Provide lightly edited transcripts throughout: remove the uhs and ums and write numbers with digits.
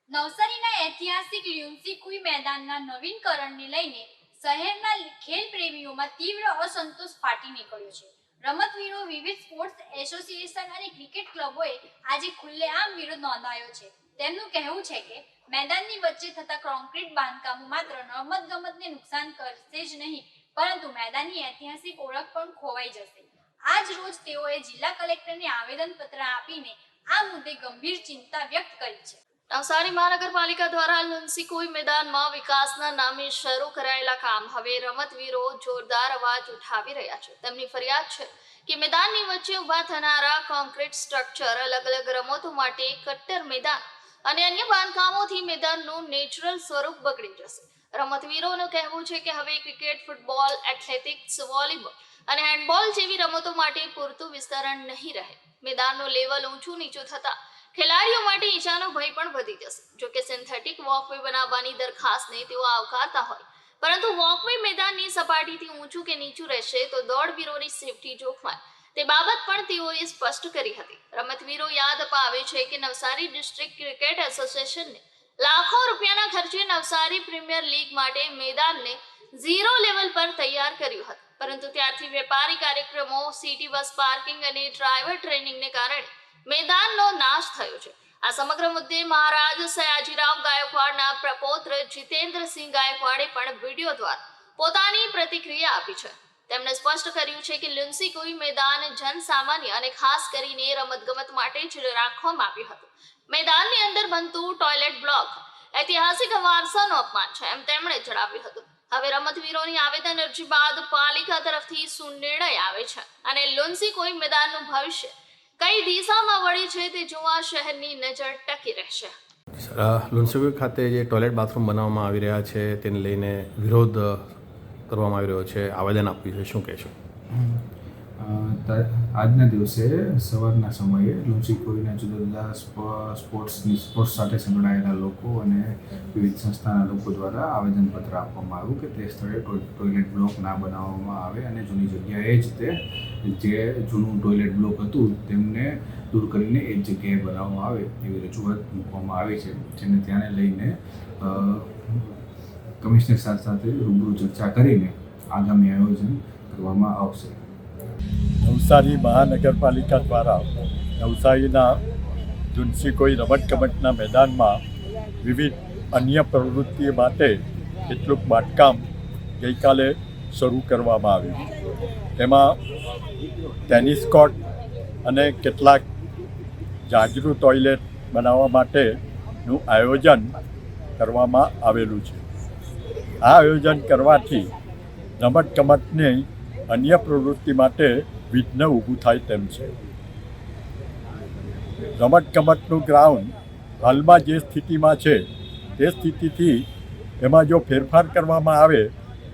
નવસારીના ઐતિહાસિક લ્યુન્સી કુઈ મેદાનના નવીનકરણને લઈને શહેરના ખેલ પ્રેમીઓમાં તીવ્ર અસંતોષ ફાટી નીકળ્યો છે. રમતવીરો, વિવિધ સ્પોર્ટ્સ એસોસિએશન અને ક્રિકેટ ક્લબોએ આજે ખુલ્લેઆમ વિરોધ નોંધાવ્યો છે. તેમનું કહેવું છે કે મેદાનની વચ્ચે થતા કોન્ક્રીટ બાંધકામો માત્ર રમતગમતને નુકસાન કરશે જ નહીં, પરંતુ મેદાનની ઐતિહાસિક ઓળખ પણ ખોવાઈ જશે. આજ રોજ તેઓએ જિલ્લા કલેક્ટરને આવેદનપત્ર આપીને આ મુદ્દે ગંભીર ચિંતા વ્યક્ત કરી છે. નવસારી મહાનગરપાલિકા દ્વારા લુન્સી કુઈ મેદાનમાં વિકાસના નામે શરૂ કરાયેલા કામ હવે રમતવીરો જોરદાર અવાજ ઉઠાવી રહ્યા છે. તેમની ફરિયાદ છે કે મેદાનની વચ્ચે ઊભા થનારા કોન્ક્રીટ સ્ટ્રક્ચર અલગ અલગ રમતો માટે કટ્ટર મેદાન અને અન્ય બાંધકામોથી મેદાનનું નેચરલ સ્વરૂપ બગડી જશે. રમતવીરોનું કહેવું છે કે હવે ક્રિકેટ, ફૂટબોલ, એથ્લેટિક્સ, વોલીબોલ અને હેન્ડબોલ જેવી રમતો માટે પૂરતું વિસ્તરણ નહીં રહે. મેદાનનું લેવલ ઊંચું નીચું થતા ખેલાડીઓ માટે ઈજાનો ભય પણ વધી જશે. જોકે સિન્થેટિક વોકવે બનાવવાની દરખાસ્તને તેઓ આવકારતા હોય, પરંતુ વોકવે મેદાનની સપાટીથી ઊંચું કે નીચું રહેશે તો દોડવીરોની સેફટી જોખમાય તે બાબત પણ તેઓએ સ્પષ્ટ કરી હતી. રમતવીરો યાદ અપાવે છે કે નવસારી ડિસ્ટ્રિક્ટ ક્રિકેટ એસોસિએશનને લાખો રૂપિયાના ખર્ચે નવસારી પ્રીમિયર લીગ માટે મેદાનને 0 લેવલ પર તૈયાર કર્યું હતું, પરંતુ ત્યારથી વેપારી કાર્યક્રમો, સિટી બસ પાર્કિંગ અને ડ્રાઈવર ટ્રેનિંગને કારણે મેદાનનો નાશ થયો છે. આ સમગ્ર મુદ્દે મહારાજ સયાજીરાવ ગાયકવાડના પ્રપૌત્ર જીતેન્દ્રસિંહ ગાયકવાડે પણ વિડીયો દ્વારા પોતાની પ્રતિક્રિયા આપી છે. તેમણે સ્પષ્ટ કર્યું છે કે લુન્સી કુઈ મેદાન જનસામાન્ય અને ખાસ કરીને રમતગમત માટે જ રાખવામાં આવ્યું હતું. મેદાનની અંદર બનતું ટોયલેટ બ્લોક ઐતિહાસિક વારસાનું અપમાન છે, એમ તેમણે જણાવ્યું હતું. હવે રમતવીરોની આવેદન અરજી બાદ પાલિકા તરફથી શું નિર્ણય આવે છે અને લુન્સી કુઈ મેદાનનું ભવિષ્ય કઈ દિશામાં વળી છે તે જોવા શહેરની નજર ટકી રહેશે. લુન્સી કુઈ ખાતે જે ટોયલેટ બાથરૂમ બનાવવામાં આવી રહ્યા છે તેને લઈને વિરોધ કરવામાં આવી રહ્યો છે, આવેદન આપ્યું છે, શું કહેશો? આજના દિવસે સવારના સમયે લુન્સી કુઈના જુદા જુદા સ્પોર્ટ્સ સાથે સંકળાયેલા લોકો અને વિવિધ સંસ્થાના લોકો દ્વારા આવેદનપત્ર આપવામાં આવ્યું કે તે સ્થળે ટોયલેટ બ્લોક ના બનાવવામાં આવે અને જૂની જગ્યાએ જ જે જૂનું ટોયલેટ બ્લોક હતું તેમને દૂર કરીને એ જ જગ્યાએ બનાવવામાં આવે એવી રજૂઆત મૂકવામાં આવી છે, જેને ધ્યાને લઈને કમિશનર સાથે રૂબરૂ ચર્ચા કરીને આગામી આયોજન કરવામાં આવશે. નવસારી મહાનગરપાલિકા દ્વારા નવસારીના લુન્સી કુઈ રમતગમતના મેદાનમાં વિવિધ અન્ય પ્રવૃત્તિ માટે કેટલુંક બાંધકામ ગઈકાલે શરૂ કરવામાં આવ્યું. તેમાં ટેનિસ કોર્ટ અને કેટલાક જાજરૂ ટોયલેટ બનાવવા માટેનું આયોજન કરવામાં આવેલું છે. આ આયોજન કરવાથી રમતગમતની અન્ય પ્રવૃત્તિ માટે વિઘ્ન ઊભું થાય તેમ છે. રમતગમતનું ગ્રાઉન્ડ હાલમાં જે સ્થિતિમાં છે તે સ્થિતિથી એમાં જો ફેરફાર કરવામાં આવે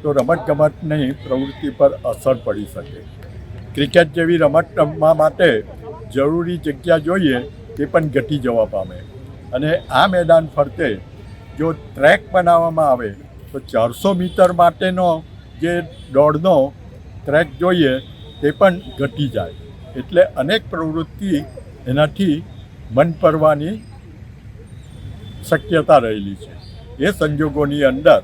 તો રમતગમતની પ્રવૃત્તિ પર અસર પડી શકે. ક્રિકેટ જેવી રમત રમવા માટે જરૂરી જગ્યા જોઈએ તે પણ ઘટી જવા પામે અને આ મેદાન ફરતે જો ટ્રેક બનાવવામાં આવે તો 400 મીટર માટેનો જે દોડનો ટ્રેક જોઈએ તે પણ ઘટી જાય, એટલે અનેક પ્રવૃત્તિ એનાથી મન પરવાની શક્યતા રહેલી છે. એ સંજોગોની અંદર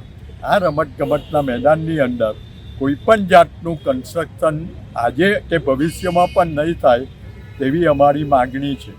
આ રમતગમતના મેદાનની અંદર કોઈપણ જાતનું કન્સ્ટ્રક્શન આજે કે ભવિષ્યમાં પણ નહીં થાય તેવી અમારી માગણી છે.